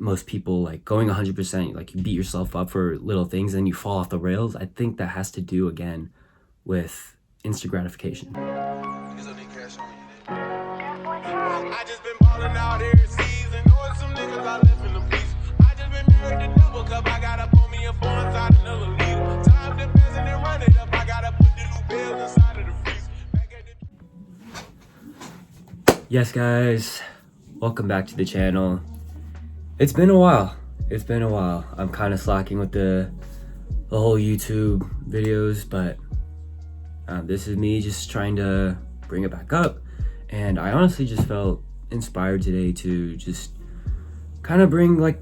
most people like going 100%, like you beat yourself up for little things and you fall off the rails. I think that has to do again with instant gratification. I just been balling out every season. Knowing some niggas I left in the piece. I just been married to double cup. I gotta put me a phone inside another leader. Time to present and run it up. I gotta put the new bills inside of the freeze. Yes, guys, welcome back to the channel. It's been a while. I'm kind of slacking with the whole YouTube videos, but this is me just trying to bring it back up. And I honestly just felt inspired today to just kind of bring like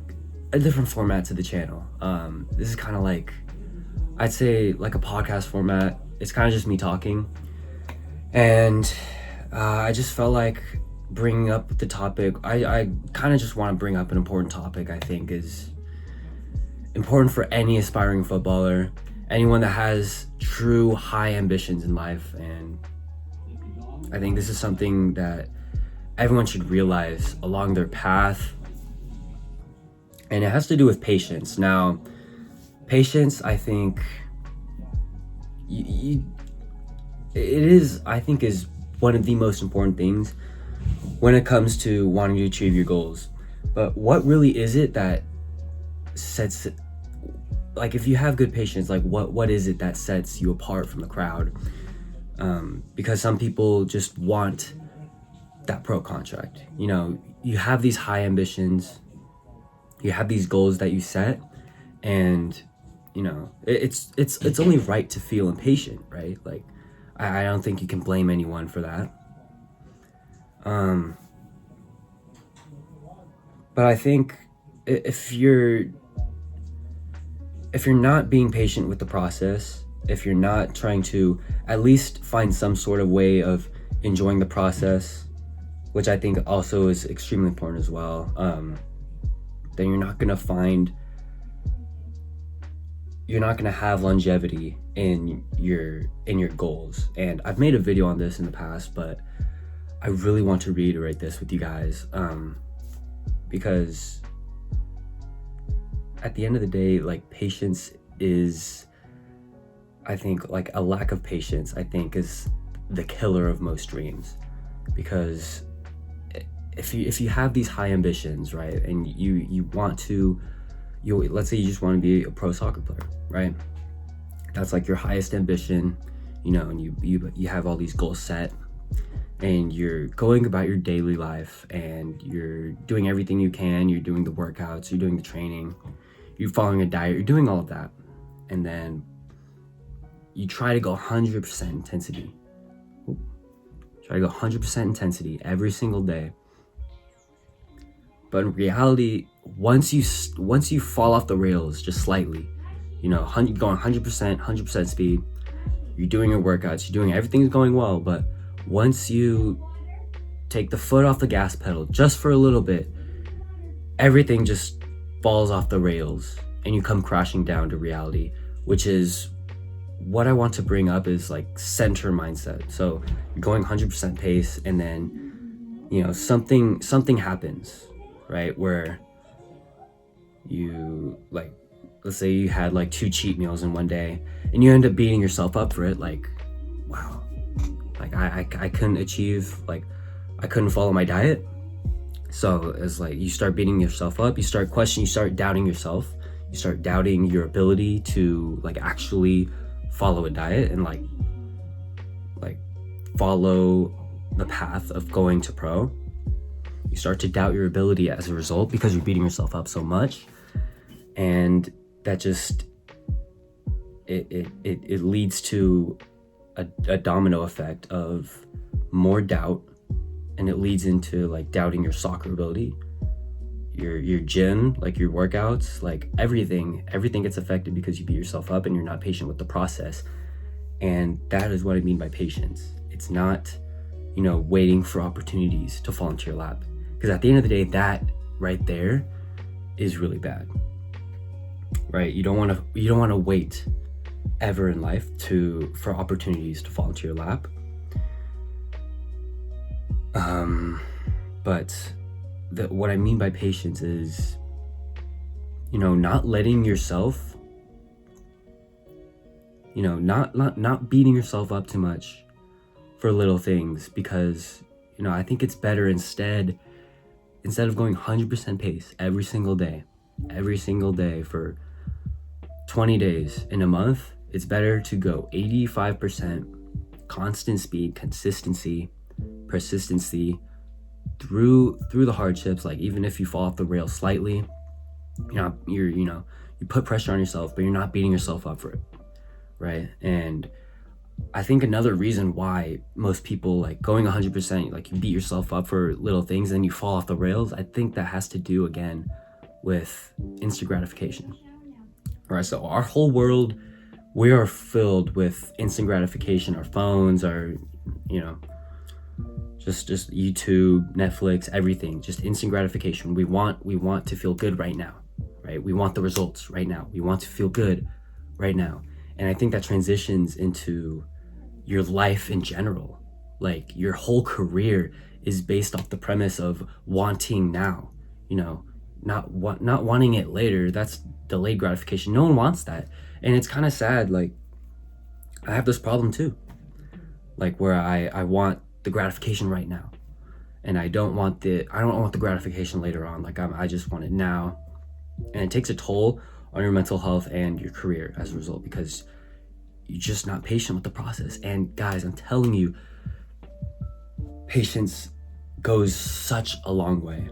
a different format to the channel. This is kind of like, I'd say like a podcast format. It's kind of just me talking. And I just felt like bringing up the topic. I kind of just want to bring up an important topic I think is important for any aspiring footballer, anyone that has true high ambitions in life. And I think this is something that everyone should realize along their path. And it has to do with patience. Now, patience, I think, is one of the most important things when it comes to wanting to achieve your goals. But what really is it that sets, like if you have good patience, like what is it that sets you apart from the crowd? Because some people just want that pro contract. You know, you have these high ambitions, you have these goals that you set, and you know, it's only right to feel impatient, right? Like I don't think you can blame anyone for that. But I think if you're not being patient with the process, if you're not trying to at least find some sort of way of enjoying the process, which I think also is extremely important as well, then you're not gonna have longevity in your goals. And I've made a video on this in the past, but I really want to reiterate this with you guys, because at the end of the day, like patience is, I think, like a lack of patience, I think, is the killer of most dreams. Because if you have these high ambitions, right, and you want to, let's say you just want to be a pro soccer player, right? That's like your highest ambition, you know, and you have all these goals set, and you're going about your daily life, and you're doing everything you can. You're doing the workouts, you're doing the training, you're following a diet, you're doing all of that, and then you try to go 100% intensity. Try to go 100% intensity every single day. But in reality, once you fall off the rails just slightly, you know, going 100% speed, you're doing your workouts, you're doing everything's going well, but once you take the foot off the gas pedal just for a little bit, everything just falls off the rails and you come crashing down to reality, which is what I want to bring up is like center mindset. So you're going 100% pace, and then, you know, something happens, right? Where you, like, let's say you had like 2 cheat meals in one day and you end up beating yourself up for it. Like, wow, like I couldn't achieve, like I couldn't follow my diet. So it's like you start beating yourself up, you start questioning, you start doubting yourself, you start doubting your ability to like actually follow a diet and like follow the path of going to pro. You start to doubt your ability as a result because you're beating yourself up so much, and that just it leads to a domino effect of more doubt, and it leads into like doubting your soccer ability, your gym, like your workouts, like everything gets affected because you beat yourself up and you're not patient with the process. And that is what I mean by patience. It's not, you know, waiting for opportunities to fall into your lap, because at the end of the day, that right there is really bad, right? You don't want to wait ever in life for opportunities to fall into your lap. But what I mean by patience is not letting yourself, not beating yourself up too much for little things, because, I think it's better instead of going 100% pace every single day for 20 days in a month, it's better to go 85% constant speed, consistency, persistency through the hardships. Like, even if you fall off the rail slightly, you put pressure on yourself, but you're not beating yourself up for it, right? And I think another reason why most people, like, going 100%, like, you beat yourself up for little things and you fall off the rails, I think that has to do, again, with instant gratification. Right? So our whole world, we are filled with instant gratification. Our phones, our, just YouTube, Netflix, everything, just instant gratification. We want to feel good right now, right? We want the results right now. We want to feel good right now. And I think that transitions into your life in general. Like, your whole career is based off the premise of wanting now, not wanting it later. That's delayed gratification. No one wants that. And it's kind of sad. Like, I have this problem too, like, where I want the gratification right now, and I don't want the gratification later on. Like, I just want it now. And it takes a toll on your mental health and your career as a result, because you're just not patient with the process. And guys, I'm telling you, patience goes such a long way.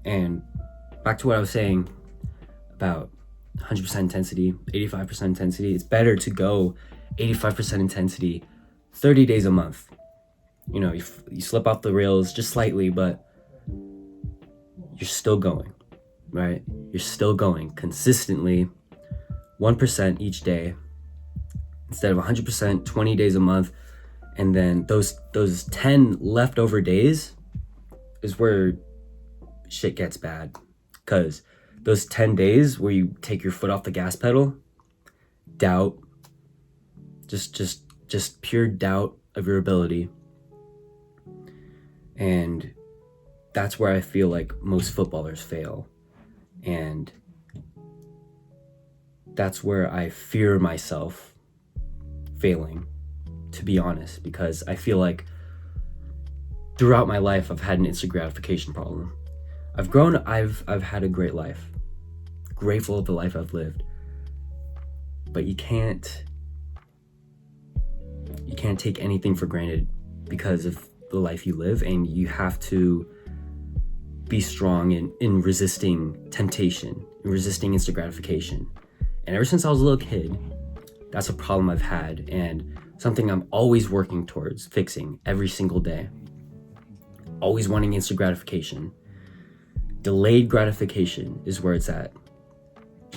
And back to what I was saying about 100% intensity, 85% intensity, it's better to go 85% intensity 30 days a month. You slip off the rails just slightly, but you're still going, right? You're still going consistently, 1% each day, instead of 100%, 20 days a month. And then those 10 leftover days is where shit gets bad, because those 10 days where you take your foot off the gas pedal, doubt, just pure doubt of your ability. And that's where I feel like most footballers fail. And that's where I fear myself failing, to be honest, because I feel like throughout my life I've had an instant gratification problem. I've grown, I've had a great life, grateful of the life I've lived, but you can't take anything for granted because of the life you live, and you have to be strong in resisting temptation, in resisting instant gratification. And ever since I was a little kid, that's a problem I've had, and something I'm always working towards fixing every single day. Always wanting instant gratification. Delayed gratification is where it's at.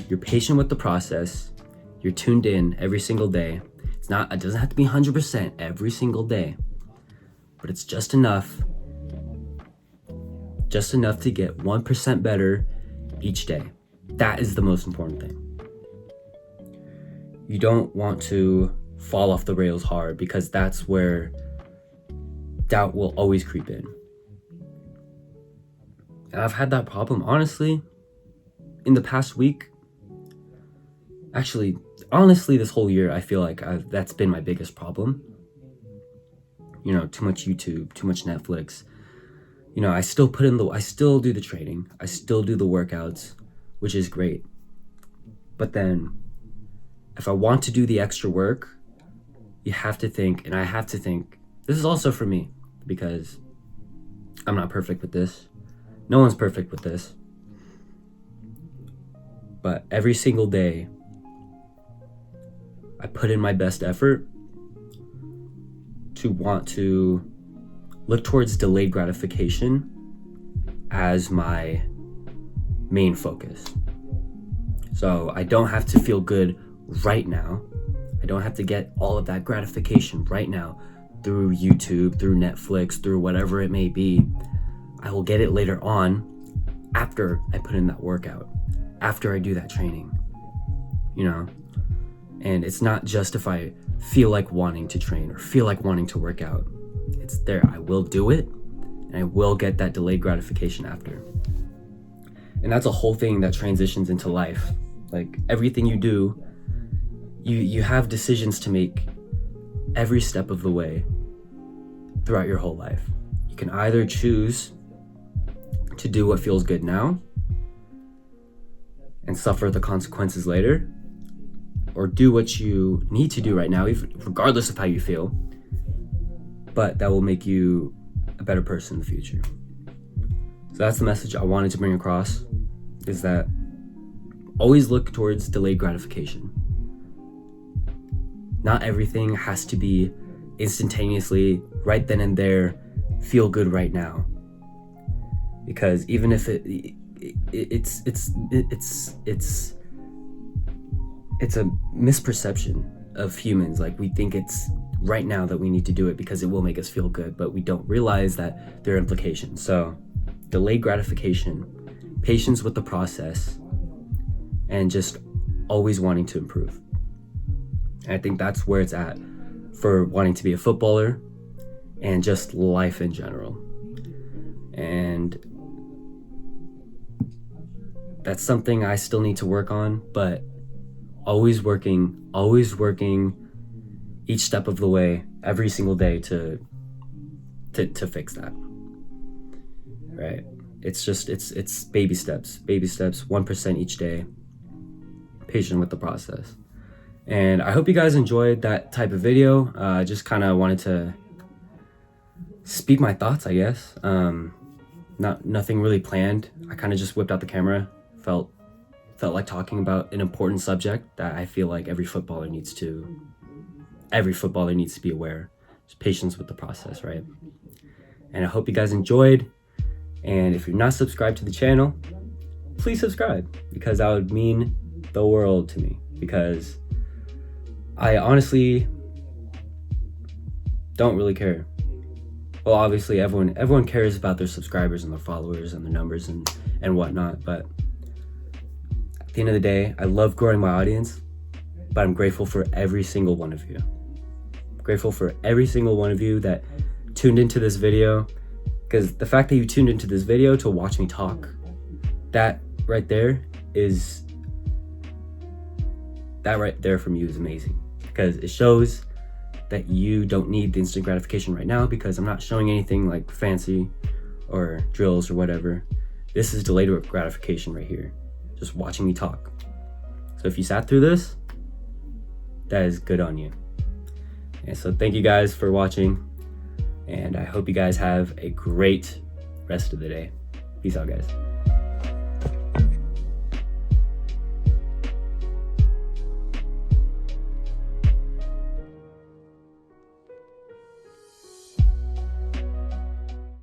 You're patient with the process. You're tuned in every single day. It doesn't have to be 100% every single day, but it's just enough to get 1% better each day. That is the most important thing. You don't want to fall off the rails hard, because that's where doubt will always creep in. And I've had that problem, honestly, in the past week. Actually, honestly, this whole year, I feel like that's been my biggest problem. Too much YouTube, too much Netflix. I still do the training. I still do the workouts, which is great. But then, if I want to do the extra work, you have to think, and I have to think, this is also for me, because I'm not perfect with this. No one's perfect with this. But every single day, I put in my best effort to want to look towards delayed gratification as my main focus. So I don't have to feel good right now. I don't have to get all of that gratification right now through YouTube, through Netflix, through whatever it may be. I will get it later on, after I put in that workout, after I do that training, And it's not just if I feel like wanting to train or feel like wanting to work out. It's there. I will do it, and I will get that delayed gratification after. And that's a whole thing that transitions into life. Like everything you do, you have decisions to make every step of the way throughout your whole life. You can either choose to do what feels good now and suffer the consequences later, or do what you need to do right now, regardless of how you feel, but that will make you a better person in the future. So that's the message I wanted to bring across, is that always look towards delayed gratification. Not everything has to be instantaneously, right then and there, feel good right now. Because even if it's a misperception of humans. Like, we think it's right now that we need to do it because it will make us feel good, but we don't realize that there are implications. So delayed gratification, patience with the process, and just always wanting to improve. And I think that's where it's at for wanting to be a footballer and just life in general. And that's something I still need to work on, but always working each step of the way, every single day to fix that. Right? It's just, it's baby steps, 1% each day, patient with the process. And I hope you guys enjoyed that type of video. I just kind of wanted to speak my thoughts, I guess. Nothing really planned. I kind of just whipped out the camera. Felt like talking about an important subject that I feel like every footballer needs to be aware. Just patience with the process, right? And I hope you guys enjoyed. And if you're not subscribed to the channel, please subscribe, because that would mean the world to me. Because I honestly don't really care. Well, obviously everyone cares about their subscribers and their followers and their numbers and whatnot, but at the end of the day, I love growing my audience, but I'm grateful for every single one of you. I'm grateful for every single one of you that tuned into this video, because the fact that you tuned into this video to watch me talk, that right there from you is amazing, because it shows that you don't need the instant gratification right now, because I'm not showing anything like fancy or drills or whatever. This is delayed gratification right here, just watching me talk. So if you sat through this, that is good on you. And so thank you guys for watching, and I hope you guys have a great rest of the day. Peace out, guys.